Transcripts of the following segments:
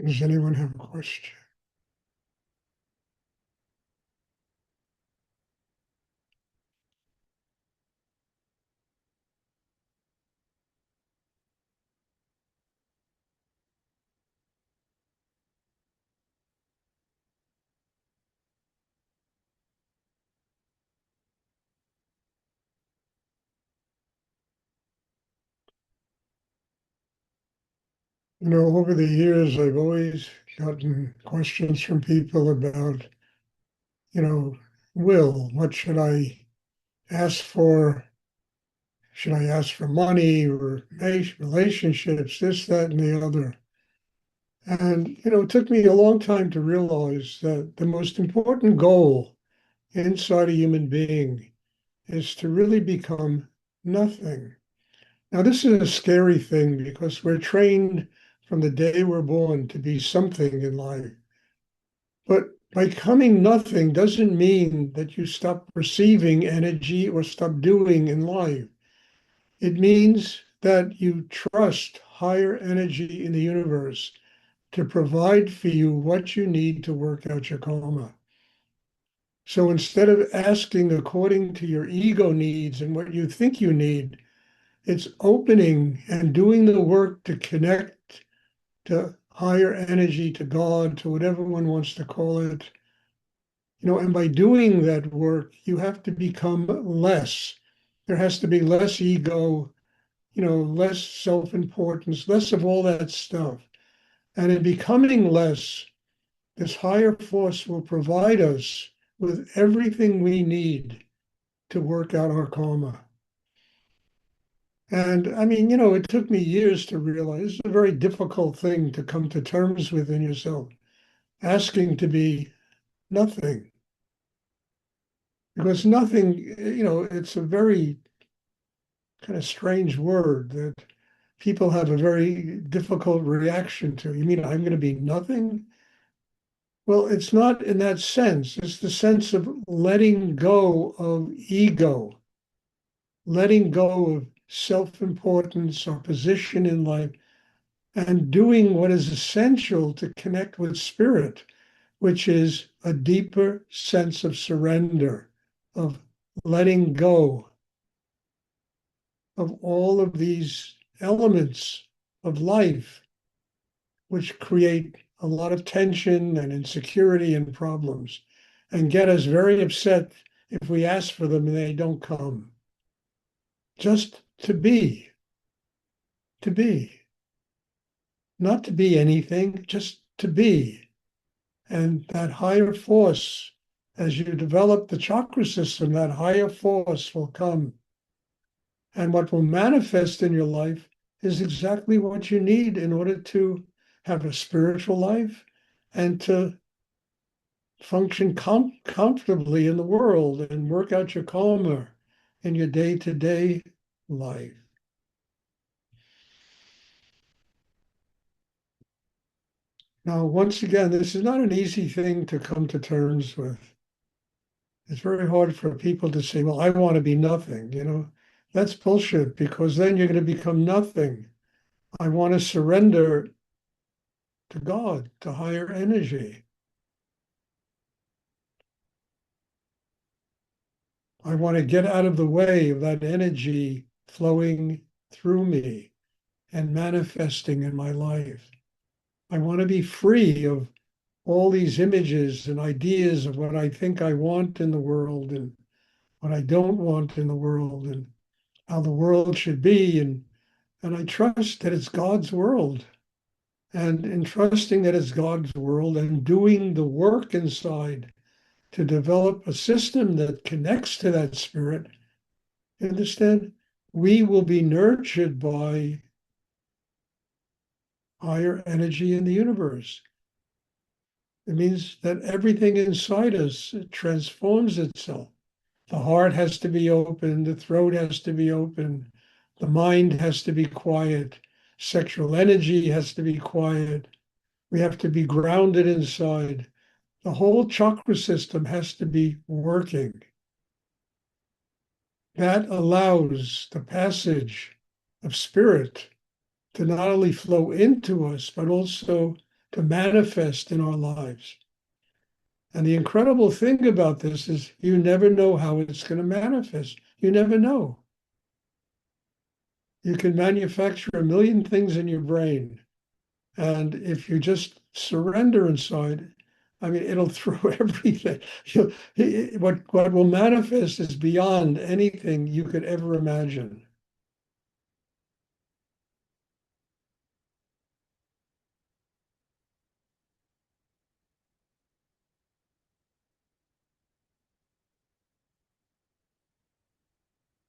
Does anyone have a question? Over the years, I've always gotten questions from people about, you know, what should I ask for? Should I ask for money or relationships, this, that, and the other? And, it took me a long time to realize that the most important goal inside a human being is to really become nothing. Now, this is a scary thing because we're trained from the day we're born to be something in life. But becoming nothing doesn't mean that you stop receiving energy or stop doing in life. It means that you trust higher energy in the universe to provide for you what you need to work out your karma. So instead of asking according to your ego needs and what you think you need, it's opening and doing the work to connect to higher energy, to God, to whatever one wants to call it. And by doing that work, you have to become less. There has to be less ego, less self-importance, less of all that stuff. And in becoming less, this higher force will provide us with everything we need to work out our karma. And I mean, it took me years to realize it's a very difficult thing to come to terms with in yourself, asking to be nothing. Because nothing, it's a very kind of strange word that people have a very difficult reaction to. You mean I'm going to be nothing? Well, it's not in that sense. It's the sense of letting go of ego, letting go of self-importance or position in life, and doing what is essential to connect with spirit, which is a deeper sense of surrender, of letting go of all of these elements of life, which create a lot of tension and insecurity and problems, and get us very upset if we ask for them and they don't come. Just to be, not to be anything, just to be. And that higher force, as you develop the chakra system, that higher force will come. And what will manifest in your life is exactly what you need in order to have a spiritual life and to function comfortably in the world and work out your karma in your day-to-day life. Now, once again, this is not an easy thing to come to terms with. It's very hard for people to say, well, I want to be nothing, That's bullshit because then you're going to become nothing. I want to surrender to God, to higher energy. I want to get out of the way of that energy flowing through me and manifesting in my life. I want to be free of all these images and ideas of what I think I want in the world and what I don't want in the world and how the world should be. And I trust that it's God's world. And in trusting that it's God's world and doing the work inside to develop a system that connects to that spirit, you understand? We will be nurtured by higher energy in the universe. It means that everything inside us transforms itself. The heart has to be open, the throat has to be open, the mind has to be quiet, sexual energy has to be quiet. We have to be grounded inside. The whole chakra system has to be working. That allows the passage of spirit to not only flow into us, but also to manifest in our lives. And the incredible thing about this is you never know how it's going to manifest. You never know. You can manufacture a million things in your brain. And if you just surrender inside, I mean, it'll throw everything. What will manifest is beyond anything you could ever imagine.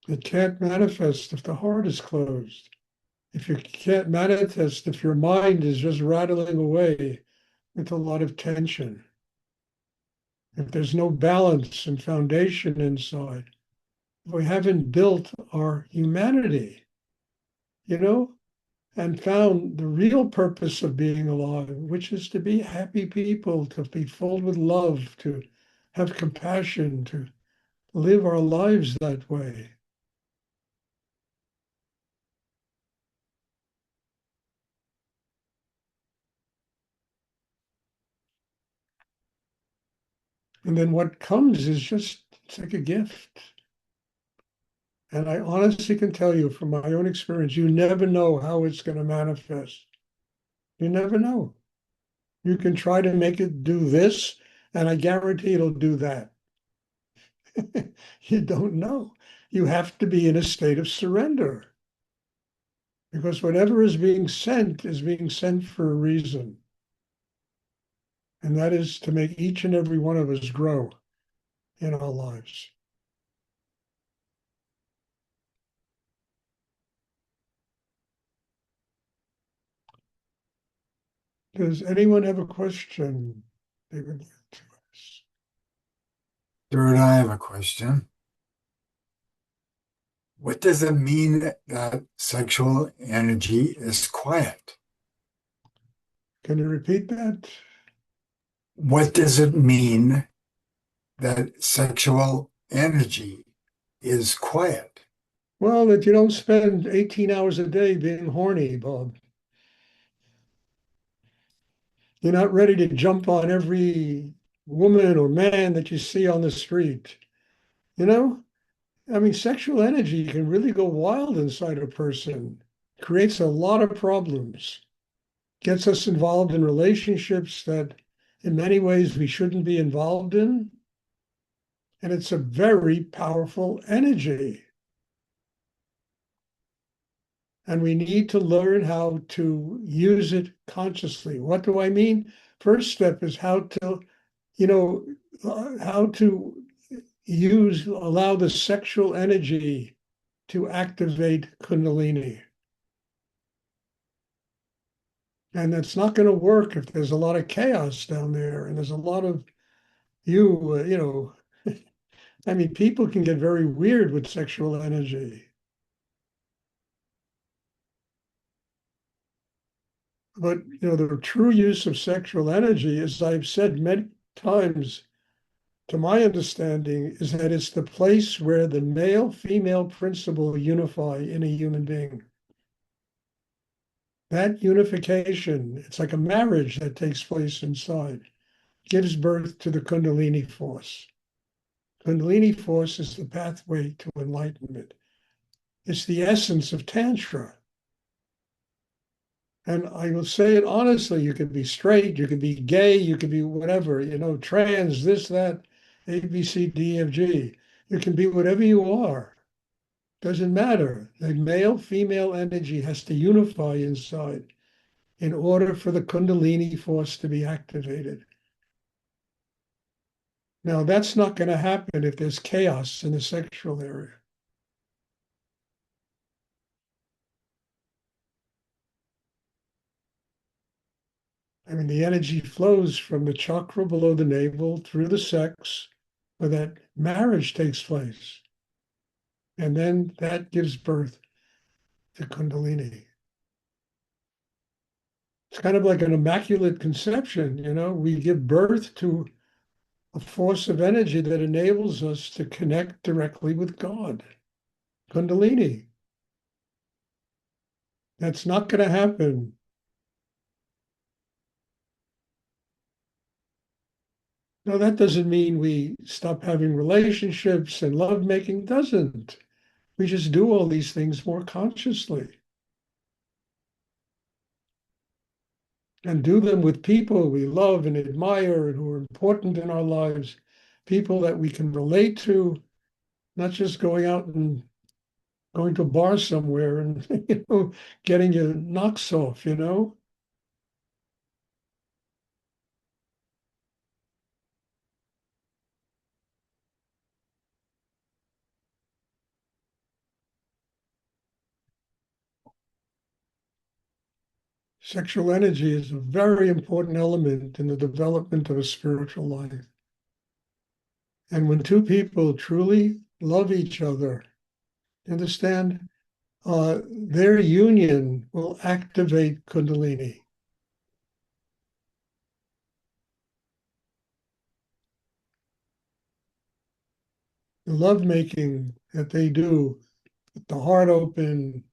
It can't manifest if the heart is closed. If you can't manifest, if your mind is just rattling away with a lot of tension, if there's no balance and foundation inside, if we haven't built our humanity, you know, and found the real purpose of being alive, which is to be happy people, to be filled with love, to have compassion, to live our lives that way. And then what comes is just, it's like a gift. And I honestly can tell you from my own experience, you never know how it's going to manifest. You never know. You can try to make it do this, and I guarantee it'll do that. You don't know. You have to be in a state of surrender because whatever is being sent for a reason. And that is to make each and every one of us grow in our lives. Does anyone have a question they would like to ask? Stuart, I have a question. What does it mean that sexual energy is quiet? Can you repeat that? What does it mean that sexual energy is quiet? Well, that you don't spend 18 hours a day being horny, Bob. You're not ready to jump on every woman or man that you see on the street. You know, I mean, sexual energy can really go wild inside a person, creates a lot of problems, gets us involved in relationships that in many ways we shouldn't be involved in. And it's a very powerful energy. And we need to learn how to use it consciously. What do I mean? First step is how to, you know, how to allow the sexual energy to activate Kundalini. And that's not going to work if there's a lot of chaos down there and there's a lot of you know, I mean, people can get very weird with sexual energy. But, you know, the true use of sexual energy, as I've said many times, to my understanding, is that it's the place where the male female principle unify in a human being. That unification, it's like a marriage that takes place inside, gives birth to the Kundalini force. Kundalini force is the pathway to enlightenment. It's the essence of Tantra. And I will say it honestly, you could be straight, you could be gay, you could be whatever, you know, trans, this, that, A, B, C, D, F, G. You can be whatever you are. Doesn't matter. The male female energy has to unify inside in order for the Kundalini force to be activated. Now, that's not going to happen if there's chaos in the sexual area. I mean, the energy flows from the chakra below the navel through the sex, where that marriage takes place. And then that gives birth to Kundalini. It's kind of like an immaculate conception, you know, we give birth to a force of energy that enables us to connect directly with God. Kundalini. That's not going to happen Now, that doesn't mean we stop having relationships and lovemaking, doesn't. We just do all these things more consciously and do them with people we love and admire and who are important in our lives, people that we can relate to, not just going out and going to a bar somewhere and getting your knocks off. Sexual energy is a very important element in the development of a spiritual life. And when two people truly love each other, understand, their union will activate Kundalini. The lovemaking that they do, with the heart open,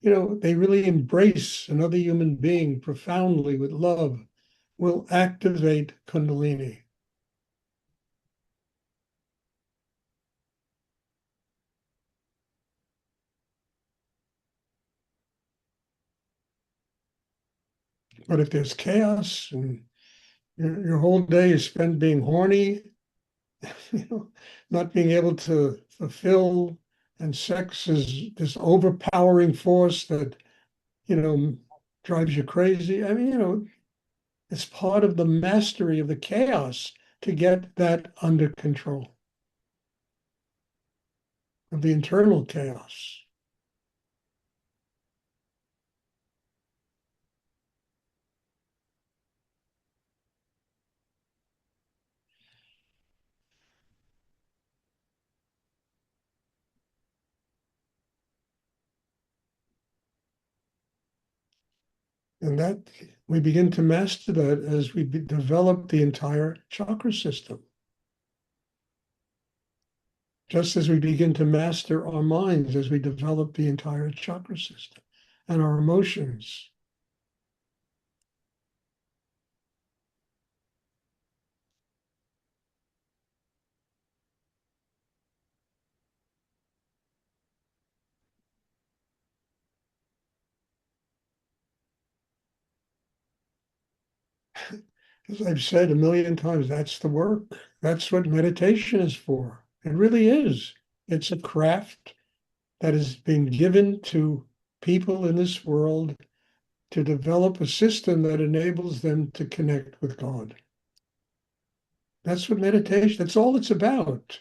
they really embrace another human being profoundly with love, will activate Kundalini. But if there's chaos and your whole day is spent being horny, you know, not being able to fulfill, and sex is this overpowering force that, you know, drives you crazy. I mean, it's part of the mastery of the chaos to get that under control, of the internal chaos. And that we begin to master that as we develop the entire chakra system. Just as we begin to master our minds as we develop the entire chakra system and our emotions. As I've said a million times, that's the work. That's what meditation is for. It really is. It's a craft that has been given to people in this world to develop a system that enables them to connect with God. That's what meditation, that's all it's about.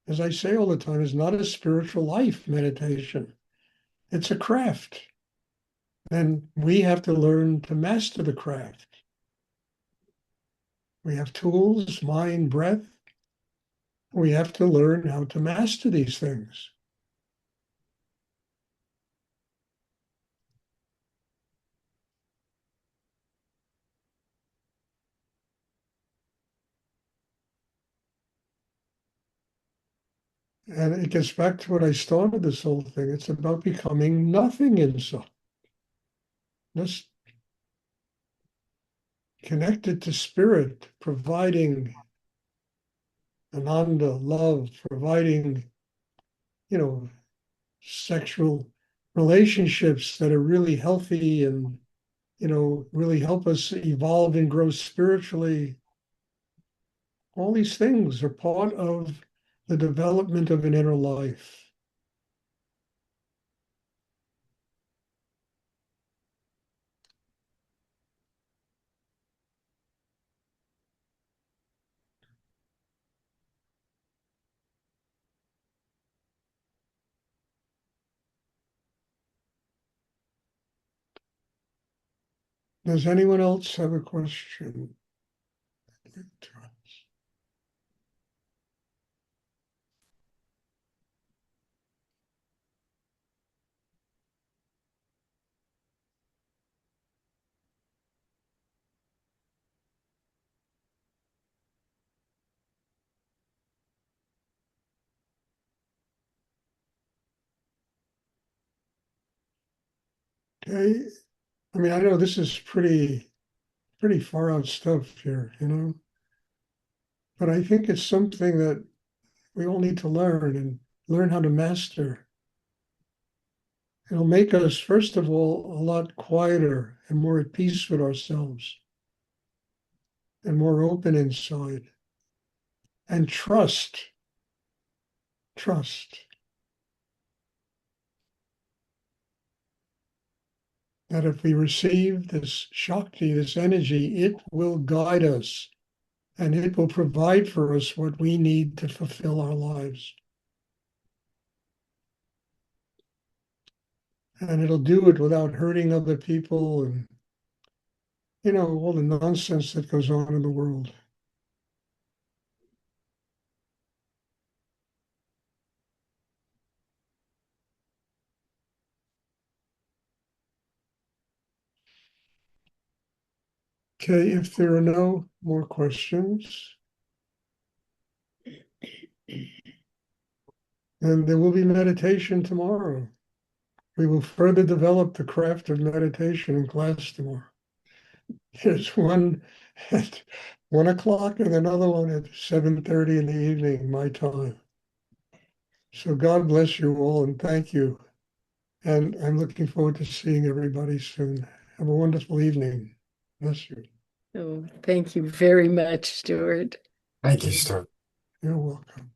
As I say all the time, it's not a spiritual life meditation. It's a craft. And we have to learn to master the craft. We have tools, mind, breath. We have to learn how to master these things. And it gets back to what I started this whole thing. It's about becoming nothing inside. Just connected to spirit, providing ananda, love, providing, you know, sexual relationships that are really healthy and, really help us evolve and grow spiritually. All these things are part of the development of an inner life. Does anyone else have a question? Okay. I mean, I know this is pretty far out stuff here. But I think it's something that we all need to learn and learn how to master. It'll make us, first of all, a lot quieter and more at peace with ourselves and more open inside. And trust that if we receive this Shakti, this energy, it will guide us and it will provide for us what we need to fulfill our lives. And it'll do it without hurting other people and, all the nonsense that goes on in the world. Okay, if there are no more questions, then there will be meditation tomorrow. We will further develop the craft of meditation in class tomorrow. There's one at 1 o'clock and another one at 7:30 in the evening, my time. So God bless you all and thank you. And I'm looking forward to seeing everybody soon. Have a wonderful evening. Bless you. Oh, thank you very much, Stuart. Thank you, Stuart. You're welcome.